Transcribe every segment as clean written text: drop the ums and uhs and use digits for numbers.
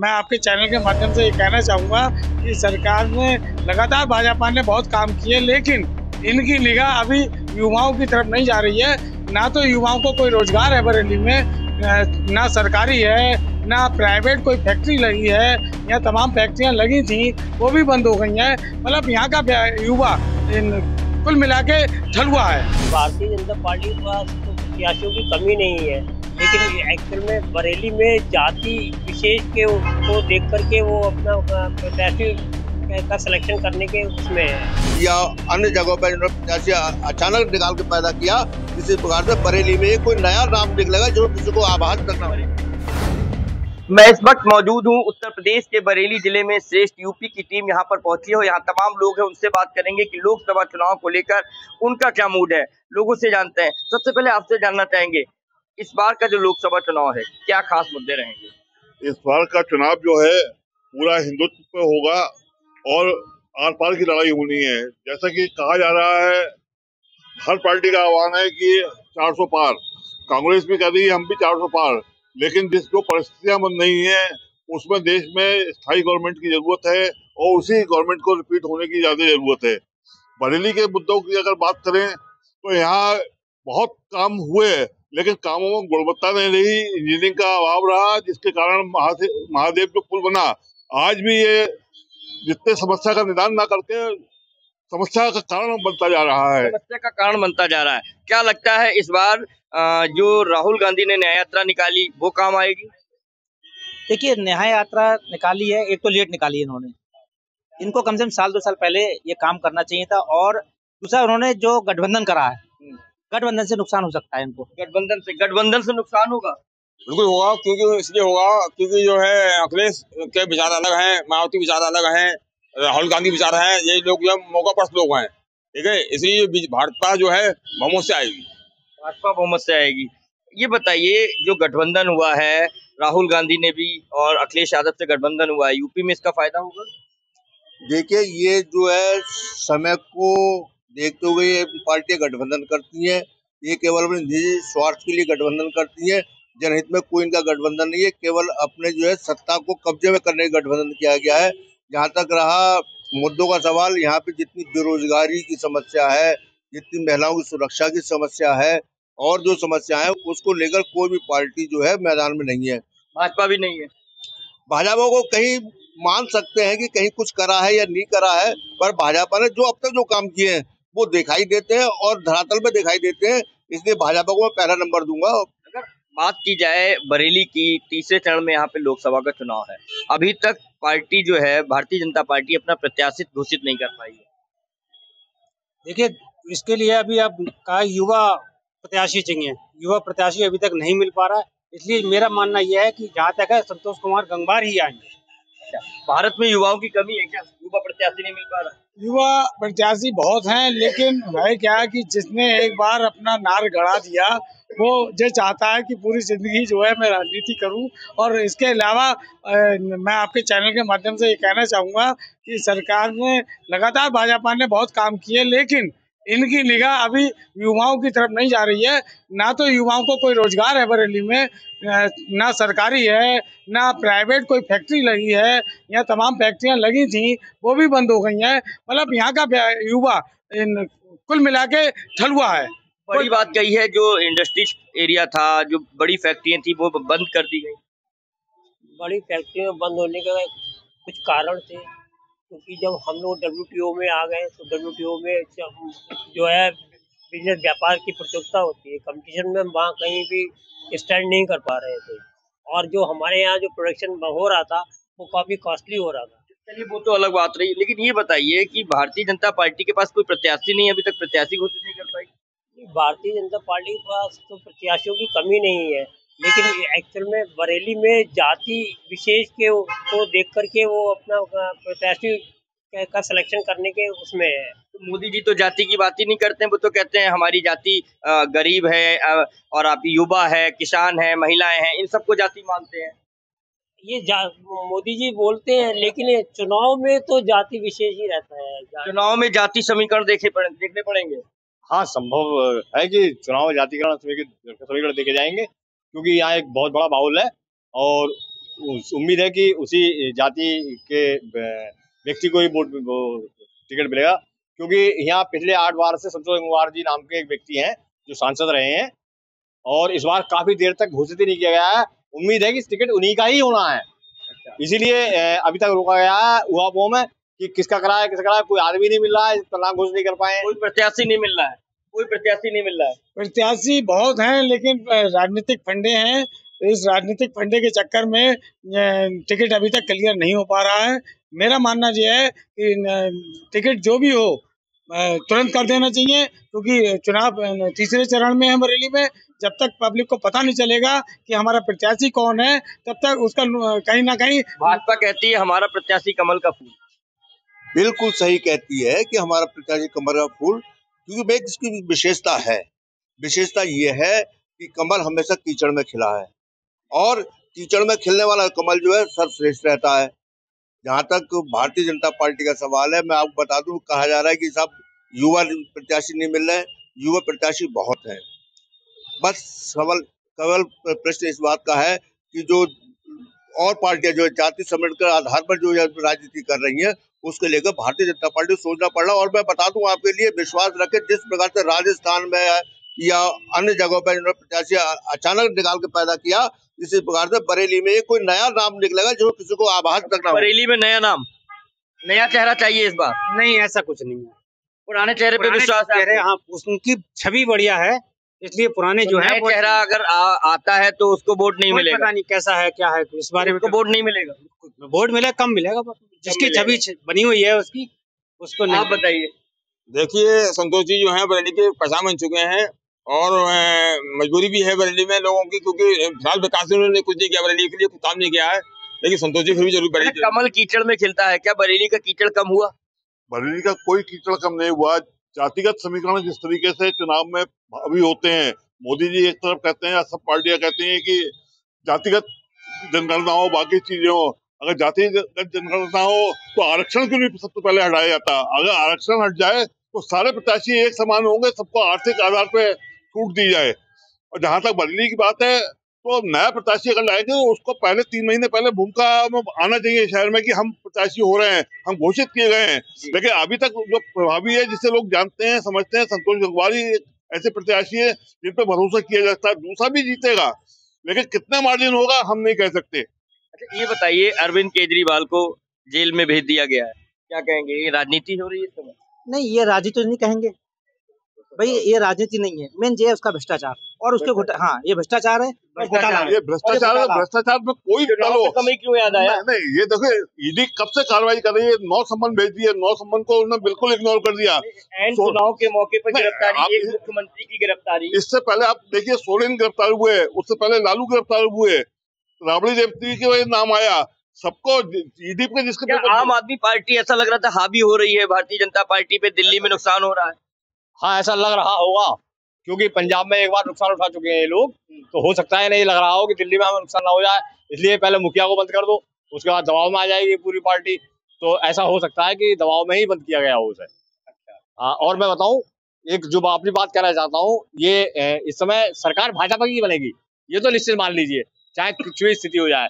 मैं आपके चैनल के माध्यम से ये कहना चाहूँगा कि सरकार ने लगातार भाजपा ने बहुत काम किए, लेकिन इनकी निगाह अभी युवाओं की तरफ नहीं जा रही है। ना तो युवाओं को कोई रोजगार है बरेली में, ना सरकारी है ना प्राइवेट कोई फैक्ट्री लगी है। यहाँ तमाम फैक्ट्रियाँ लगी थी वो भी बंद हो गई हैं। मतलब यहाँ का युवा कुल मिला के ठलुआ है। भारतीय जनता पार्टी के पास तो प्रत्याशियों की कमी नहीं है, लेकिन एक्चुअल में बरेली में जाति विशेष को देख करके वो अपना प्रत्याशी का सिलेक्शन करने के उसमें है, या अन्य जगहों पर प्रत्याशी अचानक निकाल के पैदा किया। इसी प्रकार से बरेली में कोई नया नाम निकलेगा जो किसी को आभास करना हो। मैं इस वक्त मौजूद हूं उत्तर प्रदेश के बरेली जिले में। श्रेष्ठ यूपी की टीम यहां पर पहुंची है और यहाँ तमाम लोग हैं, उनसे बात करेंगे कि लोकसभा चुनाव को लेकर उनका क्या मूड है। लोगों से जानते हैं। सबसे पहले आपसे जानना चाहेंगे, इस बार का जो लोकसभा चुनाव है क्या खास मुद्दे रहेंगे? इस बार का चुनाव जो है पूरा हिंदुत्व पे होगा और आर पार की लड़ाई होनी है। जैसा कि कहा जा रहा है, हर पार्टी का आह्वान है कि 400 पार, कांग्रेस भी कर रही है, हम भी 400 पार। लेकिन जिस जो परिस्थितियां बन रही हैं उसमें देश में स्थायी गवर्नमेंट की जरूरत है और उसी गवर्नमेंट को रिपीट होने की ज्यादा जरूरत है। बरेली के मुद्दों की अगर बात करें तो यहाँ बहुत काम हुए, लेकिन कामों में गुणवत्ता नहीं रही, इंजीनियरिंग का अभाव रहा, जिसके कारण महादेव जो पुल बना, आज भी ये जितने समस्या का निदान ना करके समस्या का कारण बनता जा रहा है। समस्या का कारण बनता जा रहा है। क्या लगता है इस बार जो राहुल गांधी ने न्याय यात्रा निकाली वो काम आएगी? देखिए, न्याय यात्रा निकाली है, एक तो लेट निकाली है इन्होंने। इनको कम से कम साल 2 साल पहले ये काम करना चाहिए था। और दूसरा, उन्होंने जो गठबंधन करा है, गठबंधन से नुकसान हो सकता है इनको। गठबंधन से नुकसान होगा? बिल्कुल होगा, क्योंकि इसलिए होगा क्योंकि जो है अखिलेश के विचार अलग हैं, मायावती विचार अलग हैं, राहुल गांधी विचार हैं। ये लोग जो मौका परस्त लोग हैं, ठीक है, इसलिए भाजपा जो है बहुमत से आएगी। भाजपा बहुमत से आएगी। ये बताइए, जो गठबंधन हुआ है, राहुल गांधी ने भी और अखिलेश यादव से गठबंधन हुआ है, यूपी में इसका फायदा होगा? देखिए, ये जो है समय को देखते हुए ये पार्टियां गठबंधन करती हैं। ये केवल अपने निजी स्वार्थ के लिए गठबंधन करती हैं। जनहित में कोई इनका गठबंधन नहीं है, केवल अपने जो है सत्ता को कब्जे में करने का गठबंधन किया गया है। जहाँ तक रहा मुद्दों का सवाल, यहाँ पे जितनी बेरोजगारी की समस्या है, जितनी महिलाओं की सुरक्षा की समस्या है और जो समस्या है, उसको लेकर कोई भी पार्टी जो है मैदान में नहीं है। भाजपा भी नहीं है। भाजपा को कहीं मान सकते हैं कि कहीं कुछ करा है या नहीं करा है, पर भाजपा ने जो अब तक जो काम किए हैं वो दिखाई देते हैं और धरातल पे दिखाई देते हैं। इसलिए भाजपा को मैं पहला नंबर दूंगा। अगर बात की जाए बरेली की, तीसरे चरण में यहाँ पे लोकसभा का चुनाव है, अभी तक पार्टी जो है भारतीय जनता पार्टी अपना प्रत्याशी घोषित नहीं कर पाई है। देखिए, इसके लिए अभी आप कहा युवा प्रत्याशी चाहिए, युवा प्रत्याशी अभी तक नहीं मिल पा रहा है। इसलिए मेरा मानना यह है कि जहाँ तक है संतोष कुमार गंगवार ही आएंगे। भारत में युवाओं की कमी है क्या? युवा प्रत्याशी नहीं मिल पा रहा? युवा प्रत्याशी बहुत हैं, लेकिन है क्या कि जिसने एक बार अपना नार गड़ा दिया वो ये चाहता है कि पूरी जिंदगी जो है मैं राजनीति करूं। और इसके अलावा मैं आपके चैनल के माध्यम से ये कहना चाहूँगा कि सरकार ने लगातार भाजपा ने बहुत काम किए, लेकिन इनकी निगाह अभी युवाओं की तरफ नहीं जा रही है। ना तो युवाओं को कोई रोजगार है बरेली में, ना सरकारी है ना प्राइवेट कोई फैक्ट्री लगी है। यहाँ तमाम फैक्ट्रियाँ लगी थी वो भी बंद हो गई हैं। मतलब यहाँ का युवा कुल मिला के ठलुआ है। बड़ी बात कही है, जो इंडस्ट्रीज एरिया था, जो बड़ी फैक्ट्रियाँ थी वो बंद कर दी गई। बड़ी फैक्ट्रियाँ बंद होने के कुछ कारण थे, क्योंकि जब हम लोग WTO में आ गए तो WTO में जो है बिजनेस व्यापार की प्रतियोगिता होती है, कंपटीशन में वहाँ कहीं भी स्टैंड नहीं कर पा रहे थे। और जो हमारे यहाँ जो प्रोडक्शन हो रहा था वो काफ़ी कॉस्टली हो रहा था। चलिए, वो तो अलग बात रही, लेकिन ये बताइए कि भारतीय जनता पार्टी के पास कोई प्रत्याशी नहीं है, अभी तक प्रत्याशी घोषित नहीं कर पाई। भारतीय जनता पार्टी के पास तो प्रत्याशियों की कमी नहीं है, लेकिन एक्चुअल में बरेली में जाति विशेष को देख करके वो अपना प्रत्याशी का सिलेक्शन करने के उसमें है। तो मोदी जी तो जाति की बात ही नहीं करते हैं। वो तो कहते हैं हमारी जाति गरीब है और आप युवा है, किसान है, महिलाएं हैं, इन सबको जाति मानते हैं। ये मोदी जी बोलते हैं, लेकिन चुनाव में तो जाति विशेष ही रहता है। चुनाव में जाति समीकरण देखने पड़ेंगे। हाँ, संभव है कि चुनाव में जातिकरण समीकरण देखे जाएंगे, क्योंकि यहाँ एक बहुत बड़ा बाहुल है और उम्मीद है कि उसी जाति के व्यक्ति को ही टिकट मिलेगा, क्योंकि यहाँ पिछले 8 बार से संतोष गंगवार जी नाम के एक व्यक्ति हैं जो सांसद रहे हैं और इस बार काफी देर तक घोषित ही नहीं किया गया है। उम्मीद है कि टिकट उन्हीं का ही होना है, इसीलिए अभी तक रोका गया है उहापोह में कि किसका कराया, कोई आदमी नहीं मिल रहा है, इसका नाम घोषित नहीं कर पाए, कोई प्रत्याशी नहीं मिल रहा है, कोई प्रत्याशी नहीं मिल रहा है। प्रत्याशी बहुत हैं लेकिन राजनीतिक फंडे हैं, इस राजनीतिक फंडे के चक्कर में टिकट अभी तक क्लियर नहीं हो पा रहा है। मेरा मानना यह है कि टिकट जो भी हो तुरंत कर देना चाहिए, क्योंकि चुनाव तीसरे चरण में है बरेली में। जब तक पब्लिक को पता नहीं चलेगा कि हमारा प्रत्याशी कौन है, तब तक उसका कहीं ना कहीं भाजपा कहती है हमारा प्रत्याशी कमल का फूल। बिल्कुल सही कहती है कि हमारा प्रत्याशी कमल का फूल, क्योंकि इसकी विशेषता है, विशेषता ये है कि कमल हमेशा कीचड़ में खिला है और कीचड़ में खिलने वाला कमल जो है सर्वश्रेष्ठ रहता है। जहाँ तक भारतीय जनता पार्टी का सवाल है, मैं आपको बता दूं, कहा जा रहा है कि सब युवा प्रत्याशी नहीं मिल रहे, युवा प्रत्याशी बहुत हैं। बस केवल प्रश्न इस बात का है कि जो और पार्टियां जो जाति समेट के आधार पर जो राजनीति कर रही हैं, उसके लेकर भारतीय जनता पार्टी को सोचना पड़ रहा है। और मैं बता दूं आपके लिए, विश्वास रखें, जिस प्रकार से राजस्थान में या अन्य जगहों पर इन्होंने प्रत्याशी अचानक निकाल के पैदा किया, इसी प्रकार से बरेली में कोई नया नाम निकलेगा जो किसी को आभास तक ना हो। बरेली में नया नाम, नया चेहरा चाहिए इस बार। नहीं, ऐसा कुछ नहीं है, पुराने चेहरे पे विश्वास है। हाँ, उनकी छवि बढ़िया है, इसलिए पुराने जो है चेहरा अगर आता है तो उसको वोट नहीं मिलेगा। पता नहीं कैसा है, क्या है, इस बारे में वोट नहीं मिलेगा। वोट मिलेगा, कम मिलेगा, जिसकी छवि बनी हुई है उसकी, उसको नहीं। आप बताइए। देखिए, संतोष जी जो है बरेली के पहचान बन चुके हैं और मजबूरी भी है बरेली में लोगों की, क्योंकि फिलहाल विकास उन्होंने कुछ नहीं किया, बरेली के लिए कुछ काम नहीं किया है, लेकिन संतोष जी फिर भी जरूर बरेली। कमल कीचड़ में खिलता है, क्या बरेली का कीचड़ कम हुआ? बरेली का कोई कीचड़ कम नहीं हुआ। जातिगत समीकरण जिस तरीके से चुनाव में अभी होते हैं, मोदी जी एक तरफ कहते हैं, सब पार्टियां कहती हैं कि जातिगत जनगणना हो, बाकी चीजें हो। अगर जातिगत जनगणना हो तो आरक्षण क्यों नहीं सबसे पहले हटाया जाता? अगर आरक्षण हट जाए तो सारे प्रत्याशी एक समान होंगे, सबको आर्थिक आधार पे छूट दी जाए। और जहां तक बरेली की बात है, तो नया प्रत्याशी अगर लाएंगे तो उसको पहले 3 महीने पहले भूमिका में आना चाहिए शहर में कि हम प्रत्याशी हो रहे हैं, हम घोषित किए गए हैं। लेकिन अभी तक जो प्रभावी है, जिसे लोग जानते हैं, समझते हैं, संतोष गंगवार ही ऐसे प्रत्याशी है जिन पर भरोसा किया जाता है। दूसरा भी जीतेगा, लेकिन कितना मार्जिन होगा हम नहीं कह सकते। अच्छा, ये बताइए, अरविंद केजरीवाल को जेल में भेज दिया गया है, क्या कहेंगे? ये राजनीति हो रही है इस समय? नहीं, ये राजनीति तो नहीं कहेंगे भाई, ये राजनीति नहीं है, मेन ये है उसका भ्रष्टाचार और उसके हाँ, ये भ्रष्टाचार है, ये भ्रष्टाचार है। भ्रष्टाचार में कोई दल हो, कमी क्यों याद आया? नहीं, ये देखो, ईडी कब से कार्रवाई कर रही है, 9 सम्मन भेज दिए, 9 सम्मन को उन्होंने बिल्कुल इग्नोर कर दिया। चुनाव के मौके पर गिरफ्तारी, एक मुख्यमंत्री की गिरफ्तारी। इससे पहले आप देखिए, सोरेन गिरफ्तार हुए, उससे पहले लालू गिरफ्तार हुए, राबड़ी देवती के नाम आया, सबको ईडी पे जिसके आम आदमी पार्टी ऐसा लग रहा था हावी हो रही है भारतीय जनता पार्टी पे, दिल्ली में नुकसान हो रहा है। हाँ, ऐसा लग रहा होगा, क्योंकि पंजाब में एक बार नुकसान उठा चुके हैं ये लोग, तो हो सकता है नहीं लग रहा हो कि दिल्ली में हमें नुकसान ना हो जाए, इसलिए पहले मुखिया को बंद कर दो, उसके बाद दबाव में आ जाएगी पूरी पार्टी। तो ऐसा हो सकता है कि दबाव में ही बंद किया गया हो उसे। हाँ, और मैं बताऊं, एक जो अपनी बात कहना चाहता हूँ, ये इस समय सरकार भाजपा की बनेगी, ये तो निश्चित मान लीजिए, चाहे कुछ भी स्थिति हो जाए,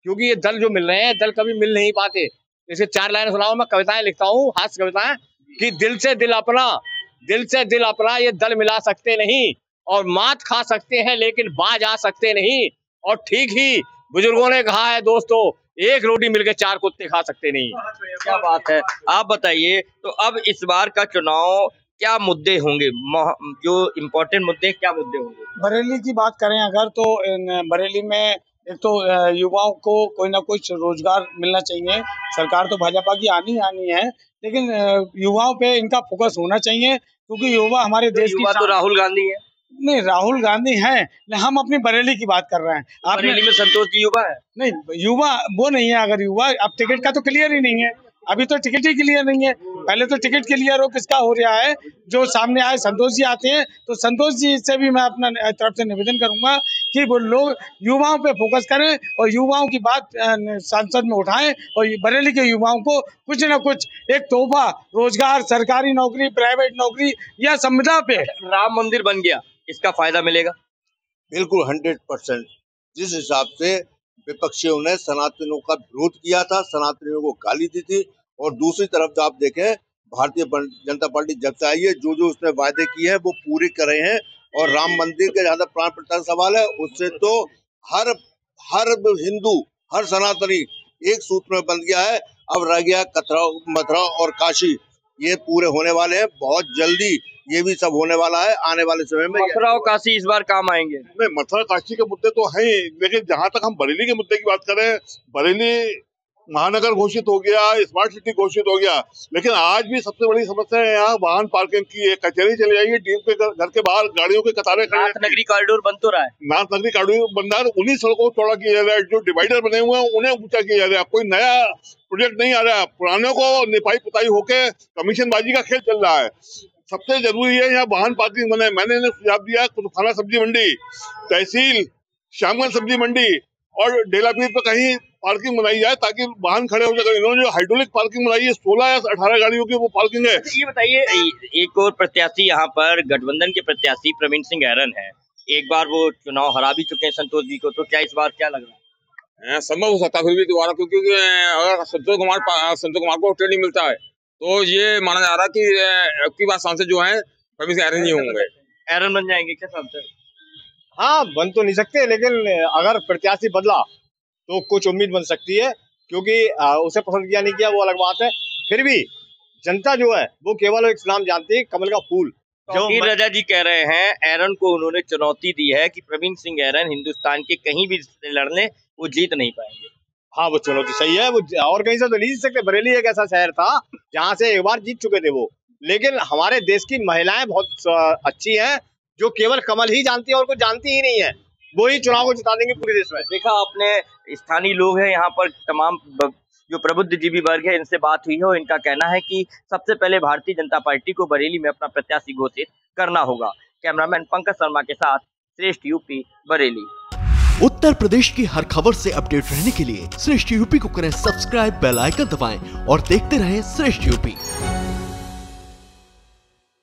क्योंकि ये दल जो मिल रहे हैं, दल कभी मिल नहीं पाते। इसे 4 लाइन सुनाओ, मैं कविताएं लिखता हूँ, हास्य कविताएं, कि दिल से दिल अपना ये दल मिला सकते नहीं, और मात खा सकते हैं लेकिन बाज आ सकते नहीं। और ठीक ही बुजुर्गों ने कहा है दोस्तों, एक रोटी मिलकर 4 कुत्ते खा सकते नहीं। क्या बात है। आप बताइए, तो अब इस बार का चुनाव क्या मुद्दे होंगे, जो इम्पोर्टेंट मुद्दे, क्या मुद्दे होंगे? बरेली की बात करें अगर, तो बरेली में एक तो युवाओं को कोई ना कुछ रोजगार मिलना चाहिए। सरकार तो भाजपा की आनी है, लेकिन युवाओं पे इनका फोकस होना चाहिए, क्योंकि युवा हमारे देश की। तो राहुल गांधी है। नहीं, राहुल गांधी हैं, हम अपनी बरेली की बात कर रहे हैं। आप बरेली में संतोष जी युवा है? नहीं, युवा वो नहीं है। अगर युवा, अब टिकट का तो क्लियर ही नहीं है, अभी तो टिकट ही क्लियर नहीं है। पहले तो टिकट क्लियर हो किसका हो रहा है, जो सामने आए संतोष जी आते हैं, तो संतोष जी से भी मैं अपना तरफ से निवेदन करूंगा कि वो लोग युवाओं पे फोकस करें और युवाओं की बात संसद में उठाएं, और बरेली के युवाओं को कुछ न कुछ एक तोहफा, रोजगार, सरकारी नौकरी, प्राइवेट नौकरी या संविदा पे। राम मंदिर बन गया, इसका फायदा मिलेगा? बिल्कुल 100%। जिस हिसाब से विपक्षियों ने सनातनियों का विरोध किया था, सनातनियों को गाली दी थी। और दूसरी तरफ जो आप देखें, भारतीय जनता पार्टी जब से आई है, जो जो उसने वायदे किए हैं वो पूरे कर रहे हैं। और राम मंदिर के ज्यादा प्राण प्रतिष्ठा सवाल है, उससे तो हर हिंदू, हर सनातनी एक सूत्र में बंध गया है। अब रह गया मथुरा और काशी, ये पूरे होने वाले हैं बहुत जल्दी। ये भी सब होने वाला है आने वाले समय में। मथुरा और काशी इस बार काम आएंगे? नहीं, मथुरा काशी के मुद्दे तो हैं, लेकिन जहां तक हम बरेली के मुद्दे की बात करें, बरेली महानगर घोषित हो गया, स्मार्ट सिटी घोषित हो गया, लेकिन आज भी सबसे बड़ी समस्या है यहाँ वाहन पार्किंग की है। कचहरी चले जाइए, डीएम के घर के बाहर गाड़ियों की कतारें खड़ी। नाथ नगरी कॉरिडोर बन तो रहा है। नाथ नगरी कॉरिडोर बन रहा है, उन्हीं सड़कों को चौड़ा किया जा रहा है। जो डिवाइडर बने हुए हैं उन्हें ऊंचा किया जा रहा है। कोई नया प्रोजेक्ट नहीं आ रहा है, पुराने को निपाई पुताई होके कमीशनबाजी का खेल चल रहा है। सबसे जरूरी है यहाँ वाहन पार्किंग बने। मैंने इन्हें सुझाव दिया, कुतुबखाना सब्जी मंडी, तहसील श्यामगंज सब्जी मंडी और डेलापीर पे कहीं पार्किंग बनाई जाए ताकि वाहन खड़े हो जाए। इन्होंने जो हाइड्रोलिक पार्किंग बनाई है 16 या 18 गाड़ियों की वो पार्किंग है। ये बताइए, एक और प्रत्याशी यहाँ पर गठबंधन के प्रत्याशी प्रवीण सिंह ऐरन है, एक बार वो चुनाव हरा भी चुके हैं संतोष जी को, तो क्या इस बार क्या लग रहा है? संभव हो सकता है फिर भी दोबारा, क्योंकि अगर संतोष कुमार को टिकट नहीं मिलता है तो ये माना जा रहा है कि अब की बार सांसद जो है प्रवीण सिंह ऐरन ही होंगे। ऐरन बन जाएंगे क्या सांसद? हाँ, बन तो नहीं सकते, लेकिन अगर प्रत्याशी बदला तो कुछ उम्मीद बन सकती है, क्योंकि उसे पसंद किया नहीं किया वो अलग बात है। फिर भी जनता जो है वो केवल एक नाम जानती है, कमल का फूल। जो रजा जी कह रहे हैं, ऐरन को उन्होंने चुनौती दी है कि प्रवीण सिंह ऐरन हिंदुस्तान के कहीं भी लड़ लें वो जीत नहीं पाएंगे। हाँ, वो चुनौती सही है, वो और कहीं से तो नहीं जीत सकते। बरेली एक ऐसा शहर था जहाँ से एक बार जीत चुके थे वो। लेकिन हमारे देश की महिलाएं बहुत अच्छी हैं, जो केवल कमल ही जानती है और कुछ जानती ही नहीं है, वो ही चुनाव को जिता देंगे पूरे देश में। देखा आपने, स्थानीय लोग हैं यहाँ पर, तमाम जो प्रबुद्धजीवी वर्ग है इनसे बात हुई है और इनका कहना है कि सबसे पहले भारतीय जनता पार्टी को बरेली में अपना प्रत्याशी घोषित करना होगा। कैमरामैन पंकज शर्मा के साथ श्रेष्ठ यूपी, बरेली। उत्तर प्रदेश की हर खबर से अपडेट रहने के लिए श्रेष्ठ यूपी को करें सब्सक्राइब, बेल आइकन दबाएं और देखते रहें श्रेष्ठ यूपी।